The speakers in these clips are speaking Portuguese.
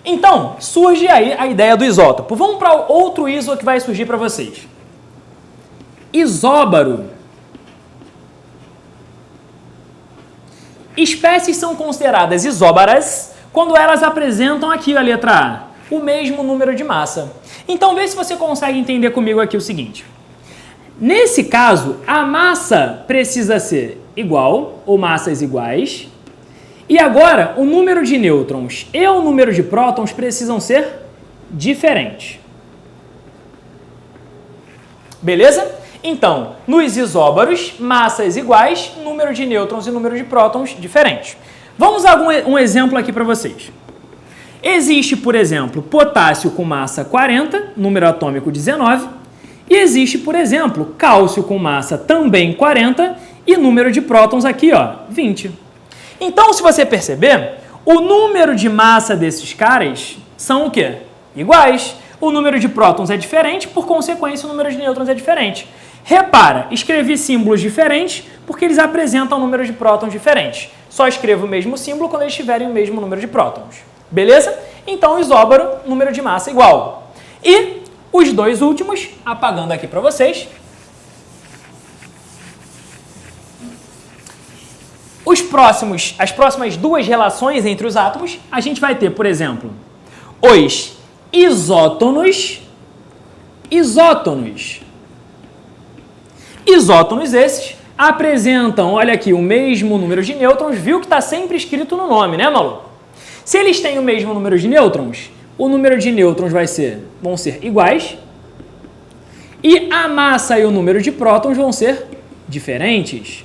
Então, surge aí a ideia do isótopo. Vamos para outro iso que vai surgir para vocês. Isóbaro. Espécies são consideradas isóbaras quando elas apresentam aqui a letra A, o mesmo número de massa. Então, vê se você consegue entender comigo aqui o seguinte. Nesse caso, a massa precisa ser igual, ou massas iguais. E agora, o número de nêutrons e o número de prótons precisam ser diferentes. Beleza? Então, nos isóbaros, massas iguais, número de nêutrons e número de prótons diferentes. Vamos dar um exemplo aqui para vocês. Existe, por exemplo, potássio com massa 40, número atômico 19, e existe, por exemplo, cálcio com massa também 40 e número de prótons aqui, ó, 20. Então, se você perceber, o número de massa desses caras são o quê? Iguais. O número de prótons é diferente, por consequência, o número de nêutrons é diferente. Repara, escrevi símbolos diferentes porque eles apresentam números de prótons diferentes. Só escrevo o mesmo símbolo quando eles tiverem o mesmo número de prótons. Beleza? Então, isóbaro, número de massa igual. E os dois últimos, apagando aqui para vocês. As próximas duas relações entre os átomos, a gente vai ter, por exemplo, os isótonos. Isótonos esses apresentam, olha aqui, o mesmo número de nêutrons, viu que está sempre escrito no nome, né, maluco? Se eles têm o mesmo número de nêutrons, o número de nêutrons vão ser iguais e a massa e o número de prótons vão ser diferentes.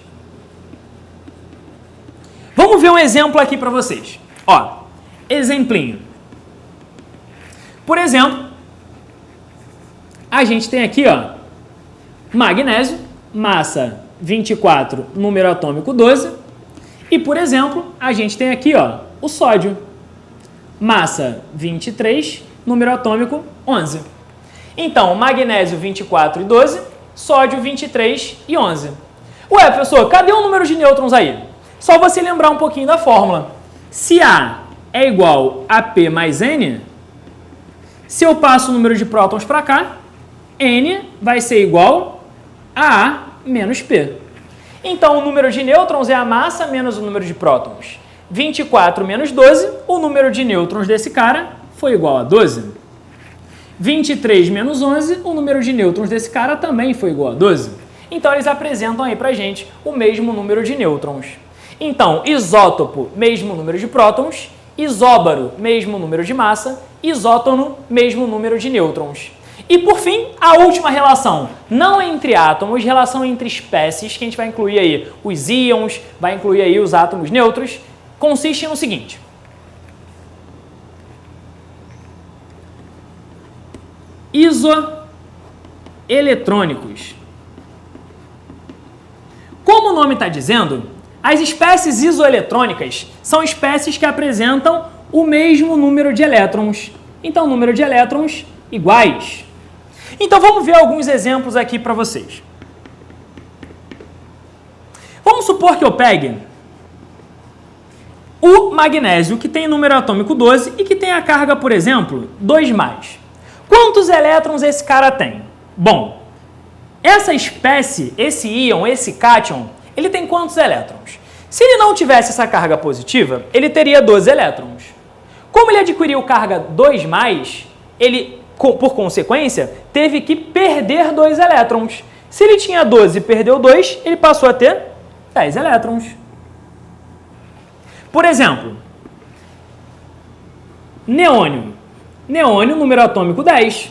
Vamos ver um exemplo aqui para vocês. Ó, exemplinho. Por exemplo, a gente tem aqui, ó, magnésio, massa 24, número atômico 12. E, por exemplo, a gente tem aqui, ó, o sódio, massa 23, número atômico 11. Então, magnésio 24 e 12, sódio 23 e 11. Ué, professor, cadê o número de nêutrons aí? Só você lembrar um pouquinho da fórmula. Se A é igual a P mais N, se eu passo o número de prótons para cá, N vai ser igual a A menos P. Então, o número de nêutrons é a massa menos o número de prótons. 24 menos 12, o número de nêutrons desse cara foi igual a 12. 23 menos 11, o número de nêutrons desse cara também foi igual a 12. Então, eles apresentam aí pra gente o mesmo número de nêutrons. Então, isótopo, mesmo número de prótons, isóbaro, mesmo número de massa, isótono, mesmo número de nêutrons. E, por fim, a última relação, não entre átomos, relação entre espécies, que a gente vai incluir aí os íons, vai incluir aí os átomos neutros, consiste no seguinte. Isoeletrônicos. Como o nome está dizendo, as espécies isoeletrônicas são espécies que apresentam o mesmo número de elétrons. Então, número de elétrons iguais. Então, vamos ver alguns exemplos aqui para vocês. Vamos supor que eu pegue o magnésio, que tem número atômico 12 e que tem a carga, por exemplo, 2+. Quantos elétrons esse cara tem? Bom, essa espécie, esse íon, esse cátion, ele tem quantos elétrons? Se ele não tivesse essa carga positiva, ele teria 12 elétrons. Como ele adquiriu carga 2+, ele, por consequência, teve que perder 2 elétrons. Se ele tinha 12 e perdeu 2, ele passou a ter 10 elétrons. Por exemplo, neônio. Neônio, número atômico 10.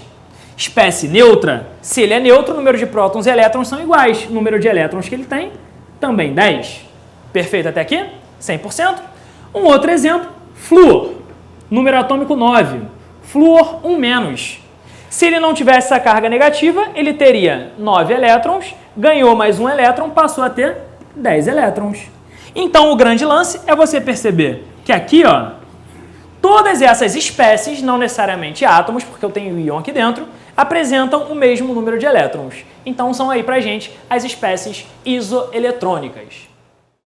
Espécie neutra. Se ele é neutro, o número de prótons e elétrons são iguais. O número de elétrons que ele tem, também 10. Perfeito até aqui? 100%. Um outro exemplo, flúor. Número atômico 9. Flúor 1-. Se ele não tivesse essa carga negativa, ele teria 9 elétrons, ganhou mais um elétron, passou a ter 10 elétrons. Então, o grande lance é você perceber que aqui, ó, todas essas espécies, não necessariamente átomos, porque eu tenho íon aqui dentro, apresentam o mesmo número de elétrons. Então, são aí pra gente as espécies isoeletrônicas.